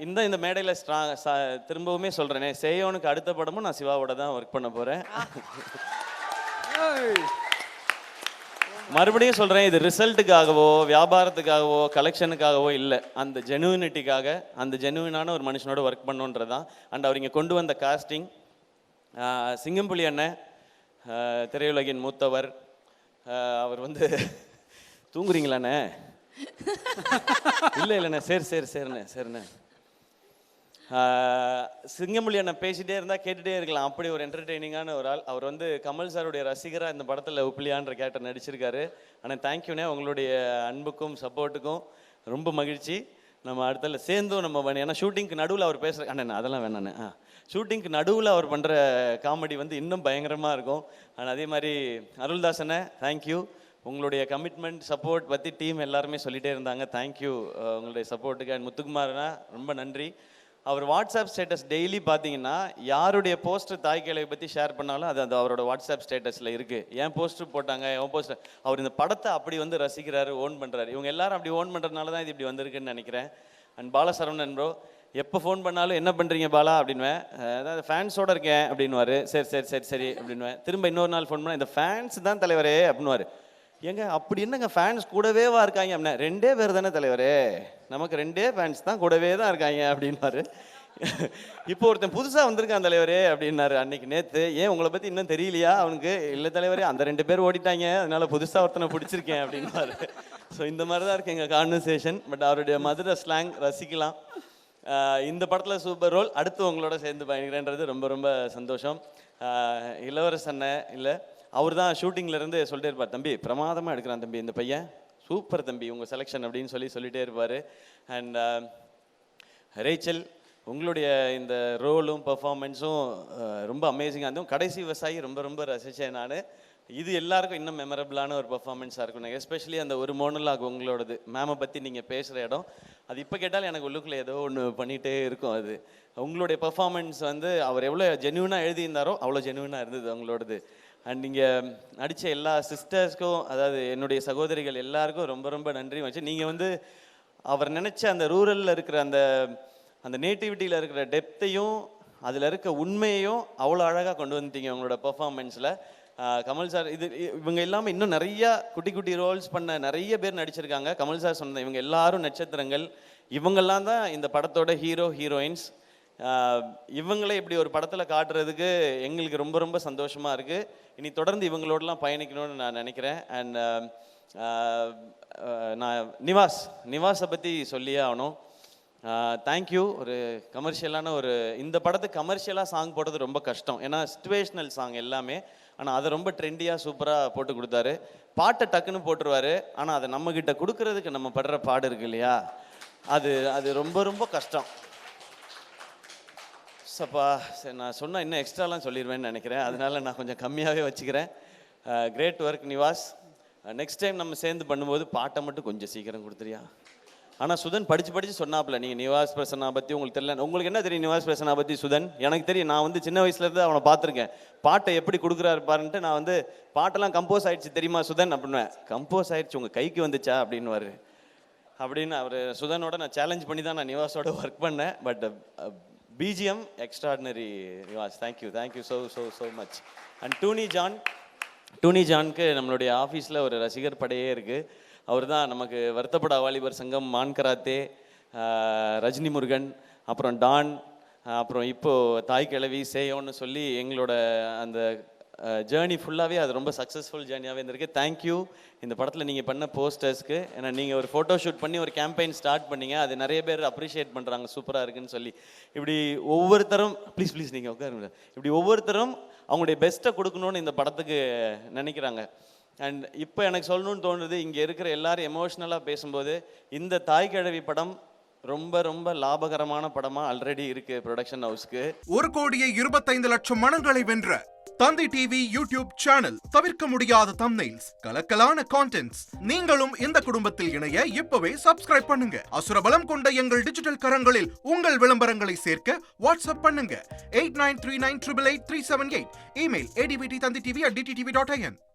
இந்த மேடையில் திரும்பவுமே சொல்கிறேனே, சேயோனுக்கு அடுத்த படமும் நான் சிவாவோட தான் ஒர்க் பண்ண போகிறேன். மறுபடியும் சொல்கிறேன், இது ரிசல்ட்டுக்காகவோ வியாபாரத்துக்காகவோ கலெக்ஷனுக்காகவோ இல்லை, அந்த ஜெனுவினிட்டிக்காக, அந்த ஜெனுவினான ஒரு மனுஷனோட ஒர்க் பண்ணுன்றது தான். அண்ட் அவர் இங்கே கொண்டு வந்த காஸ்டிங், சிங்கம்புலி அண்ணன் திரையுலகின் மூத்தவர், அவர் வந்து தூங்குறீங்களாண்ணே? இல்லை இல்லைண்ணே, சரிண்ணே. சிங்கமொழி அண்ணன் பேசிகிட்டே இருந்தால் கேட்டுகிட்டே இருக்கலாம், அப்படி ஒரு என்டர்டெய்னிங்கான ஒரு ஆள். அவர் வந்து கமல் சாருடைய ரசிகராக இந்த படத்தில் உப்பிலியான்ற கேரக்டர் நடிச்சிருக்காரு. ஆனால் தேங்க்யூண்ணே, உங்களுடைய அன்புக்கும் சப்போர்ட்டுக்கும் ரொம்ப மகிழ்ச்சி. நம்ம அடுத்தல சேர்ந்தும் நம்ம ஏன்னா ஷூட்டிங்க்கு நடுவில் அவர் பேசுகிற அண்ணன் அதெல்லாம் வேணாண்ணே. ஷூட்டிங்க்கு நடுவில் அவர் பண்ணுற காமெடி வந்து இன்னும் பயங்கரமாக இருக்கும். ஆனால் அதே மாதிரி அருள்தாசனை தேங்க்யூ, உங்களுடைய கமிட்மெண்ட் சப்போர்ட் பற்றி டீம் எல்லாருமே சொல்லிகிட்டே இருந்தாங்க. தேங்க்யூ உங்களுடைய சப்போர்ட்டுக்கு. அண்ட் முத்துக்குமார்னா ரொம்ப நன்றி. அவர் வாட்ஸ்அப் ஸ்டேட்டஸ் டெய்லி பார்த்தீங்கன்னா யாருடைய போஸ்டர் தாய் கிழவை பற்றி ஷேர் பண்ணாலும் அது அவரோட வாட்ஸ்அப் ஸ்டேட்டஸில் இருக்குது. ஏன் போஸ்டர் போட்டாங்க, என் போஸ்டர், அவர் இந்த படத்தை அப்படி வந்து ரசிக்கிறாரு, ஓன் பண்ணுறாரு. இவங்க எல்லாரும் அப்படி ஓன் பண்ணுறதுனால தான் இது இப்படி வந்திருக்குன்னு நினைக்கிறேன். அண்ட் பாலசரவணன் ப்ரோ எப்போ ஃபோன் பண்ணாலும் என்ன பண்ணுறீங்க பாலா அப்படின்வேன், அதாவது ஃபேன்ஸோடு இருக்கேன் அப்படின்வாரு. சரி அப்படின்வேன். திரும்ப இன்னொரு நாள் ஃபோன் பண்ணால் இந்த ஃபேன்ஸ் தான் தலைவரே அப்படின்வாரு. ஏங்க அப்படி என்னங்க ஃபேன்ஸ் கூடவேவா இருக்காங்க அப்படின்னா, 2 பேர் தானே தலைவரே, நமக்கு 2 ஃபேன்ஸ் தான் கூடவே தான் இருக்காங்க அப்படின்னாரு. இப்போ ஒருத்தன் புதுசாக வந்திருக்கான் தலைவரே அப்படின்னாரு அன்னைக்கு நேற்று. ஏன் உங்களை பற்றி இன்னும் தெரியலையா அவனுக்கு? இல்லை தலைவரே, அந்த 2 பேர் ஓடிட்டாங்க, அதனால புதுசாக ஒருத்தனை பிடிச்சிருக்கேன் அப்படின்னாரு. ஸோ இந்த மாதிரி தான் இருக்குது எங்கள் கான்வர்சேஷன். பட் அவருடைய மதுரை ஸ்லாங் ரசிக்கலாம். இந்த படத்தில் சூப்பர் ரோல், அடுத்து உங்களோட சேர்ந்து பயணிக்கிறேன்றது ரொம்ப ரொம்ப சந்தோஷம். இளவரசண்ண இல்லை, அவர் தான் ஷூட்டிங்லேருந்து சொல்லிட்டே இருப்பார், தம்பி பிரமாதமாக எடுக்கிறான் தம்பி, இந்த பையன் சூப்பர் தம்பி உங்கள் செலெக்ஷன் அப்படின்னு சொல்லிகிட்டே இருப்பார். அண்ட் ரேச்சல், உங்களுடைய இந்த ரோலும் பர்ஃபார்மன்ஸும் ரொம்ப அமேசிங்காக இருந்தும். கடைசி விவசாயி ரொம்ப ரொம்ப ரசித்தேன் நான். இது எல்லாருக்கும் இன்னும் மெமரபிளான ஒரு பர்ஃபார்மன்ஸாக இருக்கும். எஸ்பெஷலி அந்த ஒரு மோனலாக் உங்களோடது, மேமை பற்றி நீங்கள் பேசுகிற இடம், அது இப்போ கேட்டாலும் எனக்கு உள்ளுக்குள்ளே ஏதோ ஒன்று பண்ணிகிட்டே இருக்கும். அது உங்களுடைய பர்ஃபார்மன்ஸ் வந்து அவர் எவ்வளோ ஜென்யூனாக எழுதியிருந்தாரோ அவ்வளோ ஜென்யூனாக இருந்தது உங்களோடது. அண்ட் நீங்கள் நடித்த எல்லா சிஸ்டர்ஸ்க்கும், அதாவது என்னுடைய சகோதரிகள் எல்லாருக்கும் ரொம்ப ரொம்ப நன்றி வச்சு. நீங்கள் வந்து அவர் நினச்ச அந்த ரூரலில் இருக்கிற அந்த நேட்டிவிட்டியில் இருக்கிற டெப்த்தையும் அதில் இருக்க உண்மையையும் அவ்வளோ அழகாக கொண்டு வந்துட்டீங்க உங்களோட பர்ஃபார்மன்ஸில். கமல் சார் இவங்க இல்லாமல் இன்னும் நிறையா குட்டி குட்டி ரோல்ஸ் பண்ண நிறைய பேர் நடிச்சிருக்காங்க. கமல் சார் சொன்ன இவங்க எல்லாரும் நட்சத்திரங்கள். இவங்கெல்லாம் தான் இந்த படத்தோட ஹீரோயின்ஸ். இவங்களே இப்படி ஒரு படத்தில் காட்டுறதுக்கு எங்களுக்கு ரொம்ப ரொம்ப சந்தோஷமாக இருக்குது. இனி தொடர்ந்து இவங்களோடலாம் பயணிக்கணும்னு நான் நினைக்கிறேன். அண்ட் நான் நிவாஸை பற்றி சொல்லியே ஆகணும். தேங்க்யூ. ஒரு கமர்ஷியலான இந்த படத்துக்கு கமர்ஷியலாக சாங் போடுறது ரொம்ப கஷ்டம், ஏன்னா சிச்சுவேஷ்னல் சாங் எல்லாமே. ஆனால் அதை ரொம்ப ட்ரெண்டியாக சூப்பராக போட்டு கொடுத்தாரு. பாட்டை டக்குன்னு போட்டுருவார், ஆனால் அதை நம்மக்கிட்ட கொடுக்கறதுக்கு நம்ம படுற பாடு இருக்கு இல்லையா, அது ரொம்ப ரொம்ப கஷ்டம். சப்பா சரி, நான் சொன்னால் இன்னும் எக்ஸ்ட்ராலாம் சொல்லிடுவேன்னு நினைக்கிறேன், அதனால நான் கொஞ்சம் கம்மியாகவே வச்சுக்கிறேன். Great work Nivas. Next time நம்ம சேர்ந்து பண்ணும்போது பாட்டை மட்டும் கொஞ்சம் சீக்கிரம் கொடுத்துறியா? ஆனால் சுதன் படித்து சொன்னாப்புல, நீங்கள் நிவாஸ் பிரசன்னா பற்றி உங்களுக்கு தெரியல. உங்களுக்கு என்ன தெரியும் நிவாஸ் பிரசன்னா பற்றி சுதன்? எனக்கு தெரியும், நான் வந்து சின்ன வயசுலேருந்து அவனை பார்த்துருக்கேன், பாட்டை எப்படி கொடுக்குறாரு பாருன்ட்டு. நான் வந்து பாட்டெல்லாம் கம்போஸ் ஆகிடுச்சு தெரியுமா சுதன் அப்படின்னுவேன். கம்போஸ் ஆகிடுச்சு உங்கள் கைக்கு வந்துச்சா அப்படின்னுவார். அப்படின்னு அவர் சுதனோட நான் சேலஞ்ச் பண்ணி தான் நான் நிவாஸோட ஒர்க் பண்ணேன். But BGM extraordinary Nivas. Thank you so much. And டூனி ஜானுக்கு நம்மளுடைய ஆஃபீஸில் ஒரு ரசிகர் படையே இருக்குது. அவர் தான் நமக்கு வருத்தப்பட வாலிபர் சங்கம், மான் கராத்தே, ரஜினி முருகன், அப்புறம் டான், அப்புறம் இப்போது தாய் கிழவி, சேயோன்னு சொல்லி எங்களோட அந்த ஜேர்னி ஃபுல்லாகவே அது ரொம்ப சக்ஸஸ்ஃபுல் ஜேர்னியாகவே இருந்திருக்கு. தேங்க்யூ இந்த படத்தில் நீங்கள் பண்ண போஸ்டர்ஸ்க்கு. ஏன்னா நீங்கள் ஒரு ஃபோட்டோ ஷூட் பண்ணி ஒரு கேம்பெயின் ஸ்டார்ட் பண்ணீங்க, அது நிறைய பேர் அப்ரிஷியேட் பண்ணுறாங்க, சூப்பராக இருக்குன்னு சொல்லி. இப்படி ஒவ்வொருத்தரும் ப்ளீஸ் நீங்கள் உட்காருங்க, இப்படி ஒவ்வொருத்தரும் அவங்களுடைய பெஸ்ட்டை கொடுக்கணுன்னு இந்த படத்துக்கு நினைக்கிறாங்க. அண்ட் இப்போ எனக்கு சொல்லணும்னு தோணுது, இங்கே இருக்கிற எல்லாரும் எமோஷ்னலாக பேசும்போது இந்த தாய் கிழவி படம் ரொம்ப ரொம்ப லாபகரமான படமா ஆல்ரெடி இருக்கு ப்ரொடக்ஷன் ஹவுஸ்க்கு. 1,25,00,000 மனங்களை வென்ற தந்தி டிவி யூடியூப் சேனல். தவிர்க்க முடியாத தம்ப்நெயில்ஸ், கலக்கலான கான்டென்ட்ஸ். நீங்களும் இந்த குடும்பத்தில் இணைய இப்பவே சப்ஸ்கிரைப் பண்ணுங்க. அசுரபலம் கொண்ட எங்கள் டிஜிட்டல் கரங்களில் உங்கள் விளம்பரங்களை சேர்க்க வாட்ஸ்அப் பண்ணுங்க 8939888378. Email advtthanditv@dttv.in.